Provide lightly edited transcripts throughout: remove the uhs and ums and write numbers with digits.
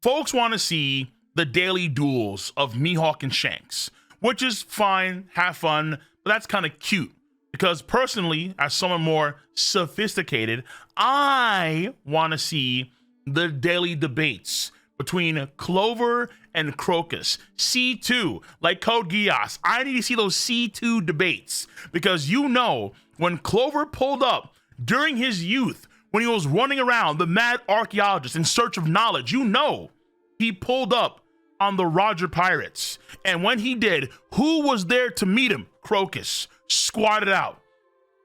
Folks want to see the daily duels of Mihawk and Shanks, which is fine, have fun, but that's kind of cute. Because personally, as someone more sophisticated, I want to see the daily debates between Clover and Crocus. C2, like Code Geass. I need to see those C2 debates. Because you know, when Clover pulled up during his youth, when he was running around the mad archaeologist in search of knowledge, you know, he pulled up on the Roger Pirates. And when he did, who was there to meet him? Crocus. Squatted out.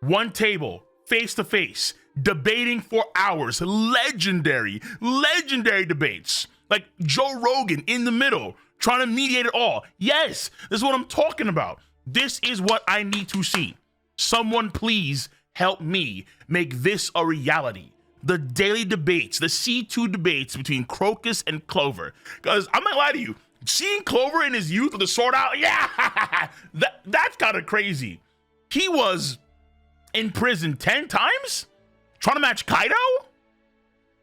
One table, face to face, debating for hours. Legendary debates. Like Joe Rogan in the middle, trying to mediate it all. Yes, this is what I'm talking about. This is what I need to see. Someone please help me make this a reality. The daily debates, the C2 debates between Crocus and Clover. Because I'm not lying to you, seeing Clover in his youth with the sword out, yeah, that's kind of crazy. He was in prison 10 times? Trying to match Kaido?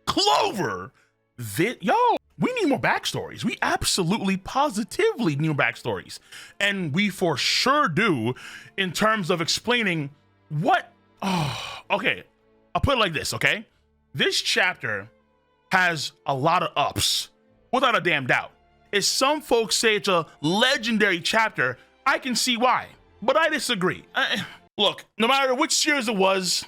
Clover! We need more backstories. We absolutely, positively need more backstories. And we for sure do in terms of explaining what... Oh, okay, I'll put it like this, okay? This chapter has a lot of ups, without a damn doubt. If some folks say it's a legendary chapter, I can see why. But I disagree. Look, no matter which series it was,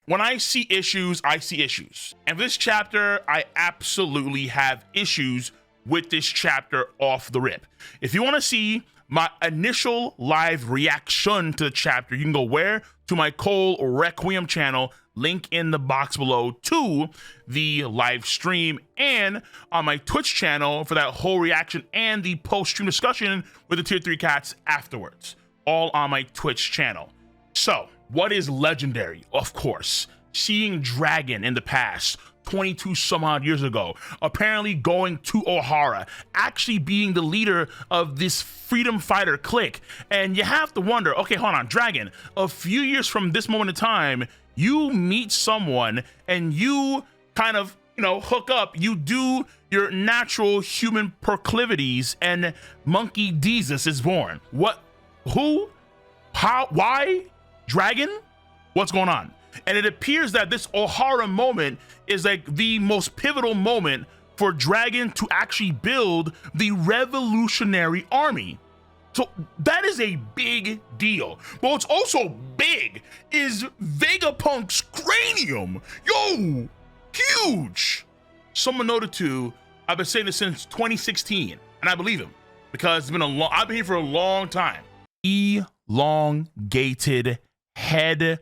when I see issues, I see issues. And this chapter, I absolutely have issues with this chapter off the rip. If you want to see my initial live reaction to the chapter, you can go where? To my Cole Requiem channel, link in the box below, to the live stream, and on my Twitch channel for that whole reaction and the post-stream discussion with the tier 3 cats afterwards. All on my Twitch channel. So, what is legendary? Of course, seeing Dragon in the past, 22 some odd years ago, apparently going to Ohara, actually being the leader of this freedom fighter clique. And you have to wonder, okay, hold on, Dragon, a few years from this moment in time, you meet someone and you kind of, hook up, you do your natural human proclivities, and Monkey Jesus is born. What? Who? How? Why? Dragon? What's going on? And it appears that this Ohara moment is like the most pivotal moment for Dragon to actually build the revolutionary army. So that is a big deal. But what's also big is Vegapunk's cranium. Yo, huge. Someone noted too, I've been saying this since 2016, and I believe him because it's been I've been here for a long time. Elongated head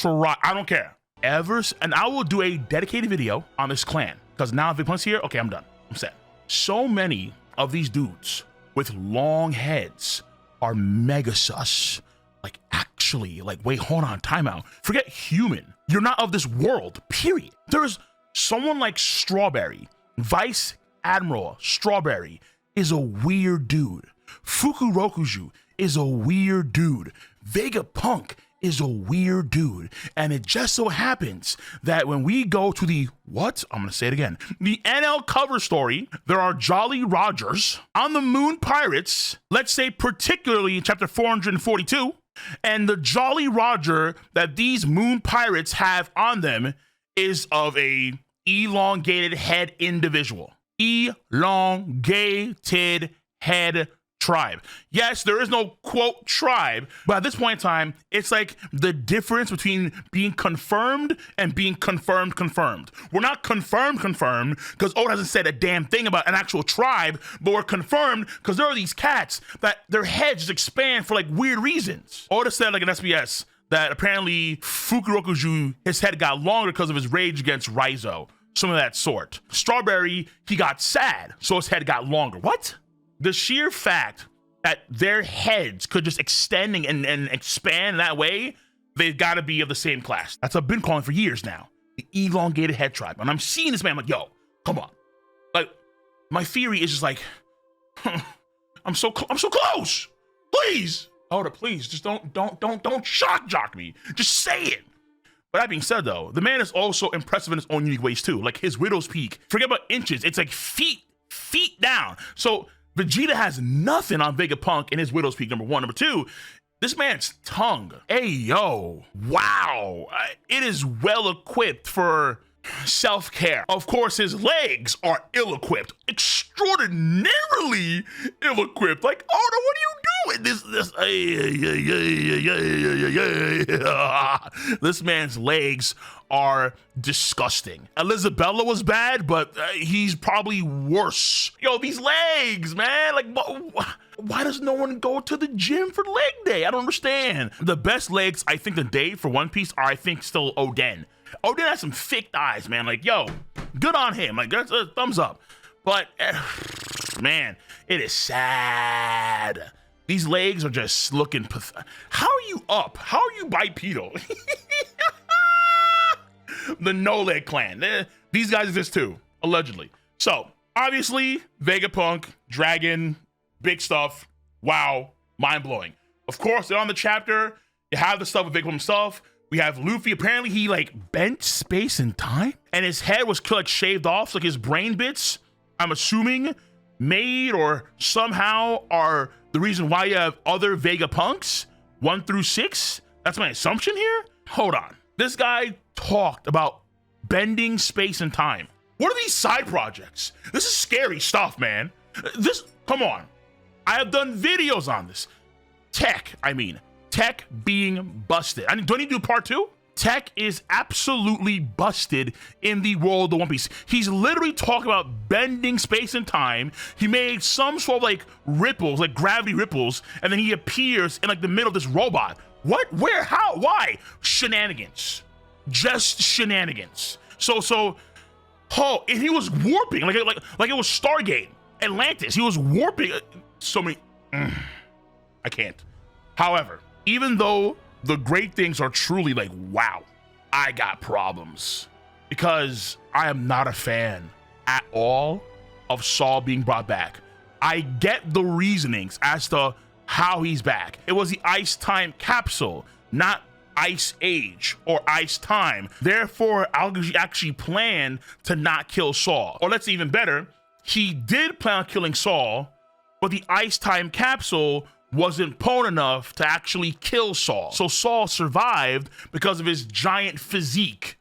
I don't care. And I will do a dedicated video on this clan because now Vegapunk's here, okay, I'm done. I'm set. So many of these dudes with long heads are mega sus. Like, actually, wait, hold on, timeout. Forget human. You're not of this world, period. There's someone like Strawberry. Vice Admiral Strawberry is a weird dude. Fukurokuju is a weird dude. Vegapunk is a weird dude. And it just so happens that when we go to the, I'm gonna say it again, the NL cover story, there are Jolly Rogers on the Moon Pirates, let's say particularly in chapter 442, and the Jolly Roger that these Moon Pirates have on them is of a elongated head individual. Elongated head tribe. Yes, there is no quote tribe, but at this point in time, it's like the difference between being confirmed and being confirmed. We're not confirmed because Oda hasn't said a damn thing about an actual tribe, but we're confirmed because there are these cats that their heads just expand for weird reasons. Oda said in SBS that apparently Fukurokuju, his head got longer because of his rage against Raizo, some of that sort. Strawberry, he got sad, so his head got longer. What? The sheer fact that their heads could just extend and expand that way, they've got to be of the same class. That's what I've been calling for years now. The elongated head tribe. And I'm seeing this man, I'm like, yo, come on. My theory is just I'm so close. Please. Oda, please, just don't shock jock me. Just say it. But that being said, though, the man is also impressive in his own unique ways, too. Like his Widow's Peak. Forget about inches. It's like feet town. So Vegeta has nothing on Vegapunk in his Widow's Peak, number one. Number two, this man's tongue. Hey, yo, wow. It is well equipped for self-care. Of course, his legs are ill-equipped, extraordinarily ill-equipped. Like, oh no, what are you doing? This man's legs are disgusting. Elizabella was bad, but he's probably worse. Yo, these legs, man. Like, why does no one go to the gym for leg day? I don't understand. The best legs, I think, today for One Piece are, I think, still Oden. Oden has some thick thighs, man. Like, yo, good on him. Like, that's a thumbs up. But, man, it is sad. These legs are just looking pathetic. How are you up? How are you bipedal? The No Leg Clan. These guys exist too, allegedly. So, obviously, Vegapunk, Dragon, big stuff. Wow, mind-blowing. Of course, they're on the chapter. You have the stuff with Vegapunk himself. We have Luffy. Apparently, he like bent space and time, and his head was like shaved off. So like his brain bits, I'm assuming, made or somehow are the reason why you have other Vegapunks 1 through 6. That's my assumption here. Hold on. This guy talked about bending space and time. What are these side projects? This is scary stuff, man. Come on. I have done videos on this. Tech being busted. Do I need to do part 2? Tech is absolutely busted in the world of One Piece. He's literally talking about bending space and time. He made some sort of like ripples, like gravity ripples, and then he appears in like the middle of this robot. What? Where? How? Why? Shenanigans. Just shenanigans. And he was warping like it was Stargate, Atlantis. He was warping so many. I can't. However, even though the great things are truly like, wow, I got problems because I am not a fan at all of Saul being brought back. I get the reasonings as to how he's back. It was the Ice Time Capsule, not Ice Age or Ice Time. Therefore, Algae actually planned to not kill Saul. Or let's even better, he did plan on killing Saul, but the Ice Time Capsule wasn't potent enough to actually kill Saul. So Saul survived because of his giant physique,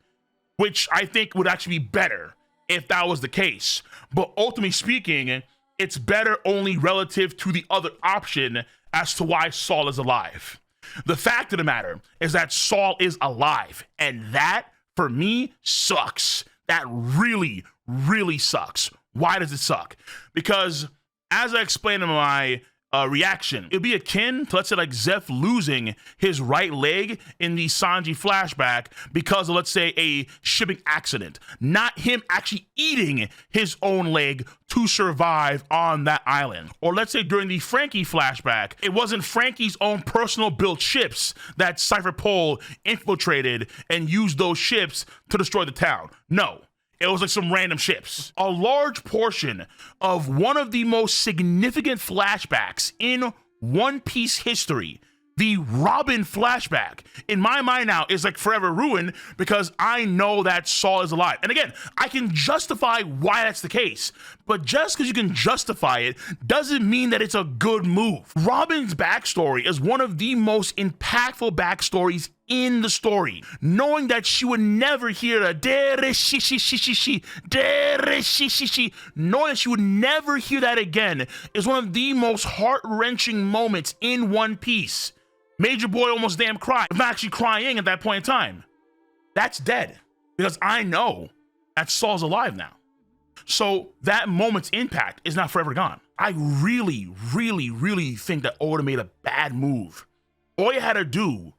which I think would actually be better if that was the case. But ultimately speaking, it's better only relative to the other option as to why Saul is alive. The fact of the matter is that Saul is alive, and that, for me, sucks. That really, really sucks. Why does it suck? Because, as I explained in my reaction, it'd be akin to, let's say, like Zeph losing his right leg in the Sanji flashback because of, let's say, a shipping accident, not him actually eating his own leg to survive on that island. Or let's say during the Frankie flashback, it wasn't Frankie's own personal built ships that Cypher Pole infiltrated and used those ships to destroy the town. No. It was like some random ships. A large portion of one of the most significant flashbacks in One Piece history, the Robin flashback, in my mind now is like forever ruined because I know that Saul is alive. And again, I can justify why that's the case, but just because you can justify it doesn't mean that it's a good move. Robin's backstory is one of the most impactful backstories in the story. Knowing that she would never hear a knowing that she would never hear that again is one of the most heart-wrenching moments in One Piece. Major Boy almost damn cried. I'm actually crying at that point in time. That's dead because I know that Saul's alive now. So that moment's impact is not forever gone. I really, really, really think that Oda made a bad move. All you had to do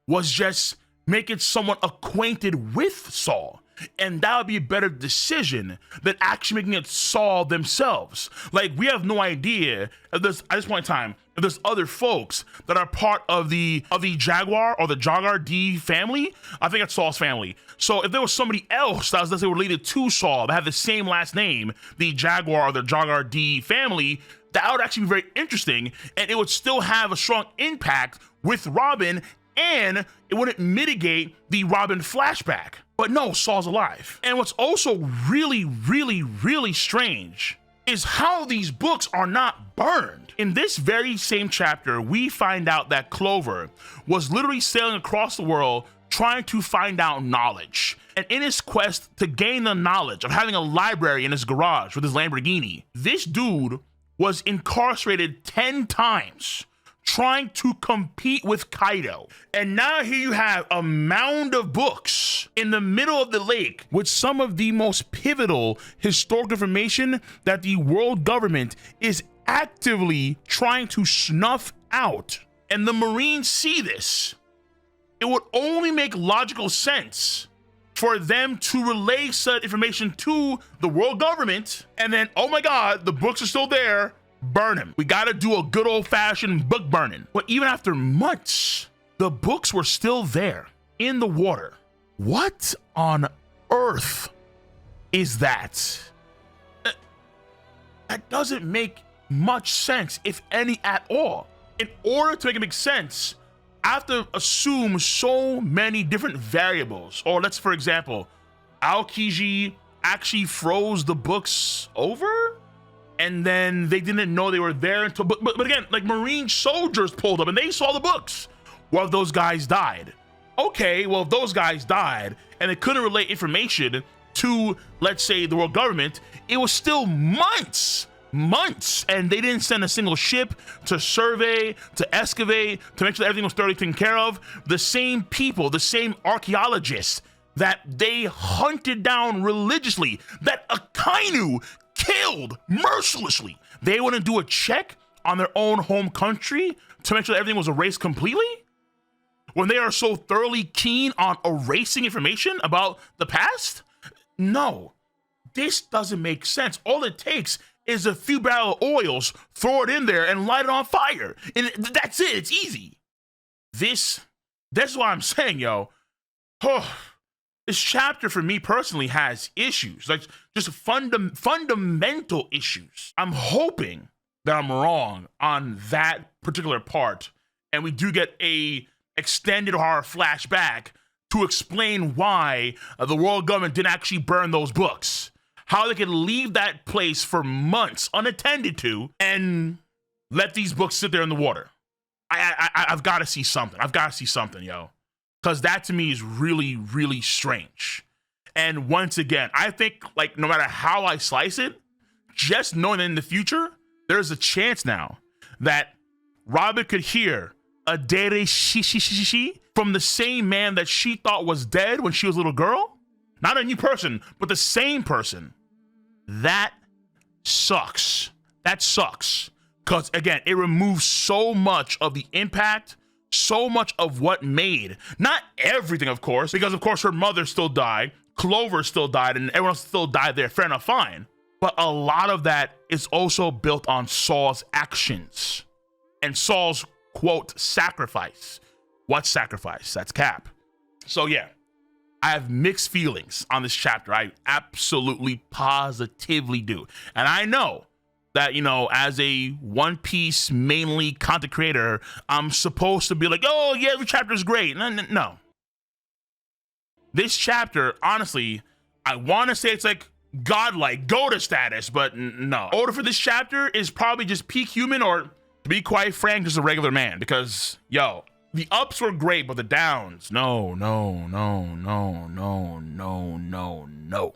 was just make it someone acquainted with Saul. And that would be a better decision than actually making it Saul themselves. Like, we have no idea if there's, at this point in time, if there's other folks that are part of the Jaguar or the Jaguar D family. I think it's Saul's family. So if there was somebody else that was, let's say, related to Saul that had the same last name, the Jaguar or the Jaguar D family, that would actually be very interesting, and it would still have a strong impact with Robin, and it wouldn't mitigate the Robin flashback. But no, Saul's alive. And what's also really, really, really strange is how these books are not burned. In this very same chapter, we find out that Clover was literally sailing across the world trying to find out knowledge. And in his quest to gain the knowledge of having a library in his garage with his Lamborghini, this dude was incarcerated 10 times trying to compete with Kaido. And now here you have a mound of books in the middle of the lake with some of the most pivotal historical information that the world government is actively trying to snuff out. And the Marines see this. It would only make logical sense for them to relay said information to the world government, and then, oh my God, the books are still there, burn them. We gotta do a good old-fashioned book burning. But even after months, the books were still there in the water. What on earth is that? That doesn't make much sense, if any at all. In order to make it make sense, I have to assume so many different variables. Or let's, for example, Aokiji actually froze the books over, and then they didn't know they were there until, but again, like Marine soldiers pulled up and they saw the books. Well, those guys died. Okay, well, if those guys died and they couldn't relay information to, let's say, the world government, it was still months, and they didn't send a single ship to survey, to excavate, to make sure that everything was thoroughly taken care of. The same people, the same archaeologists that they hunted down religiously, that Akainu killed mercilessly, they wouldn't do a check on their own home country to make sure that everything was erased completely? When they are so thoroughly keen on erasing information about the past? No, this doesn't make sense. All it takes is a few barrel of oils, throw it in there and light it on fire. And that's it, it's easy. That's what I'm saying, yo. This chapter for me personally has issues, like just fundamental issues. I'm hoping that I'm wrong on that particular part, and we do get a extended horror flashback to explain why the world government didn't actually burn those books. How they could leave that place for months unattended to and let these books sit there in the water. I've got to see something. I've got to see something, yo. Because that to me is really, really strange. And once again, I think like no matter how I slice it, just knowing that in the future, there's a chance now that Robin could hear a dere shi from the same man that she thought was dead when she was a little girl. Not a new person, but the same person. That sucks. That sucks. Because again, it removes so much of the impact, so much of what made, not everything, of course, because of course her mother still died, Clover still died, and everyone else still died there, fair enough, fine. But a lot of that is also built on Saul's actions and Saul's, quote, sacrifice. What sacrifice? That's Cap. So yeah, I have mixed feelings on this chapter. I absolutely, positively do. And I know that, you know, as a One Piece mainly content creator, I'm supposed to be like, oh yeah, every chapter is great. No. This chapter, honestly, I want to say it's like godlike, Goda status, but no. Order for this chapter is probably just peak human, or to be quite frank, just a regular man, because, yo, the ups were great, but the downs, no.